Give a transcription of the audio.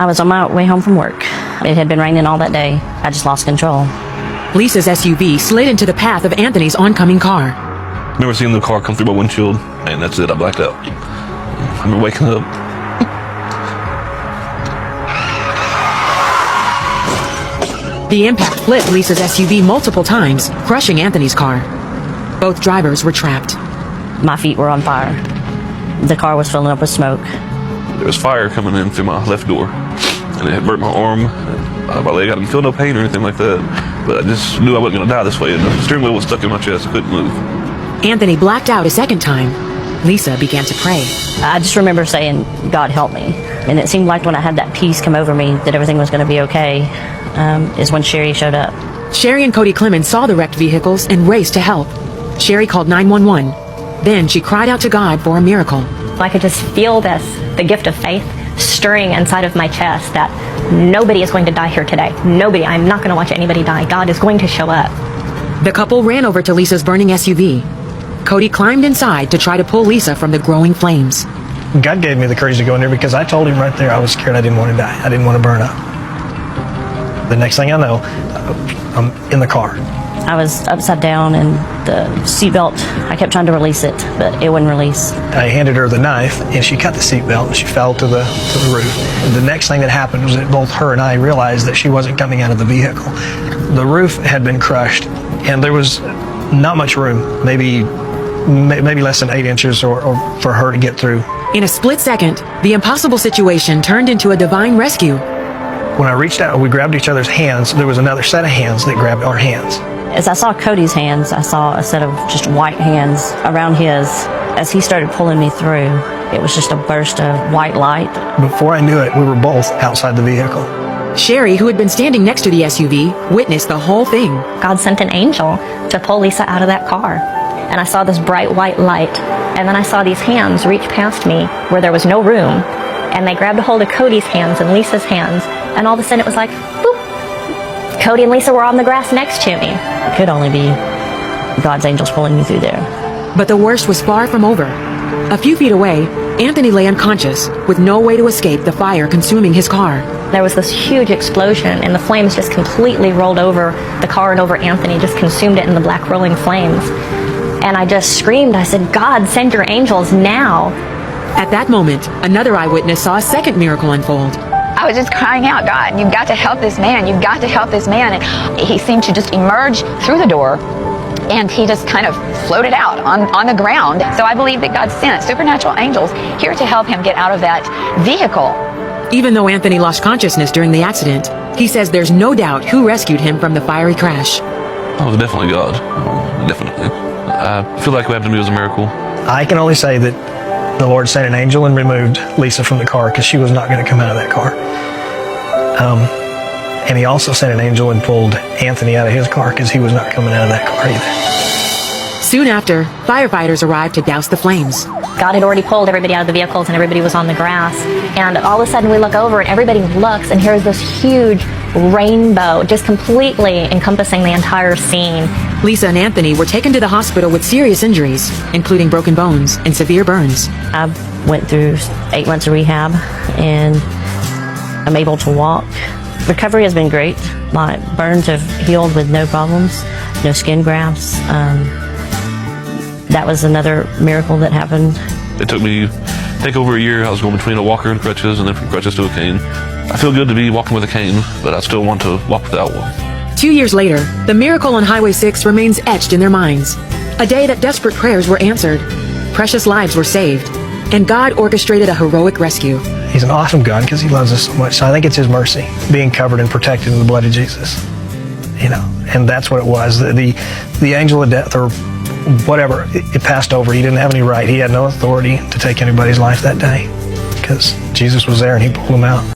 I was on my way home from work. It had been raining all that day. I just lost control. Lisa's SUV slid into the path of Anthony's oncoming car. I remember seeing the car come through my windshield, and that's it. I blacked out. I remember waking up. The impact flipped Lisa's SUV multiple times, crushing Anthony's car. Both drivers were trapped. My feet were on fire. The car was filling up with smoke. There was fire coming in through my left door, and it had burnt my arm, my leg. I didn't feel no pain or anything like that, but I just knew I wasn't going to die this way, and the steering wheel was stuck in my chest. I couldn't move. Anthony blacked out a second time. Lisa began to pray. I just remember saying, God help me. And it seemed like when I had that peace come over me that everything was going to be okay, is when Sherry showed up. Sherry and Cody Clemens saw the wrecked vehicles and raced to help. Sherry called 911. Then she cried out to God for a miracle. I could just feel the gift of faith stirring inside of my chest that nobody is going to die here today. Nobody. I'm not going to watch anybody die. God is going to show up. The couple ran over to Lisa's burning SUV. Cody climbed inside to try to pull Lisa from the growing flames. God gave me the courage to go in there because I told him right there I was scared. I didn't want to die. I didn't want to burn up. The next thing I know, I'm in the car. I was upside down, and the seatbelt, I kept trying to release it, but it wouldn't release. I handed her the knife, and she cut the seatbelt, and she fell to the roof. And the next thing that happened was that both her and I realized that she wasn't coming out of the vehicle. The roof had been crushed, and there was not much room, maybe less than 8 inches or for her to get through. In a split second, the impossible situation turned into a divine rescue. When I reached out, we grabbed each other's hands. There was another set of hands that grabbed our hands. As I saw Cody's hands, I saw a set of just white hands around his. As he started pulling me through, it was just a burst of white light. Before I knew it, we were both outside the vehicle. Sherry, who had been standing next to the SUV, witnessed the whole thing. God sent an angel to pull Lisa out of that car. And I saw this bright white light. And then I saw these hands reach past me where there was no room. And they grabbed a hold of Cody's hands and Lisa's hands. And all of a sudden it was like, boop. Cody and Lisa were on the grass next to me. It could only be God's angels pulling me through there. But the worst was far from over. A few feet away, Anthony lay unconscious, with no way to escape the fire consuming his car. There was this huge explosion, and the flames just completely rolled over the car and over Anthony, just consumed it in the black rolling flames. And I just screamed. I said, God, send your angels now. At that moment, another eyewitness saw a second miracle unfold. I was just crying out, God, you've got to help this man. You've got to help this man. And he seemed to just emerge through the door, and he just kind of floated out on the ground. So I believe that God sent supernatural angels here to help him get out of that vehicle. Even though Anthony lost consciousness during the accident, he says there's no doubt who rescued him from the fiery crash. Oh, it was definitely God. Definitely. I feel like what happened to me was a miracle. I can only say that the Lord sent an angel and removed Lisa from the car because she was not going to come out of that car. And he also sent an angel and pulled Anthony out of his car because he was not coming out of that car either. Soon after, firefighters arrived to douse the flames. God had already pulled everybody out of the vehicles, and everybody was on the grass. And all of a sudden we look over, and everybody looks, and here's this huge rainbow just completely encompassing the entire scene. Lisa and Anthony were taken to the hospital with serious injuries, including broken bones and severe burns. I went through 8 months of rehab, and I'm able to walk. Recovery has been great. My burns have healed with no problems, no skin grafts. That was another miracle that happened. It took me, I think, over a year. I was going between a walker and crutches, and then from crutches to a cane. I feel good to be walking with a cane, but I still want to walk without one. 2 years later, the miracle on Highway 6 remains etched in their minds. A day that desperate prayers were answered, precious lives were saved, and God orchestrated a heroic rescue. He's an awesome God because he loves us so much. So I think it's his mercy, being covered and protected in the blood of Jesus. And that's what it was. The angel of death, or whatever, it passed over. He didn't have any right. He had no authority to take anybody's life that day because Jesus was there and he pulled him out.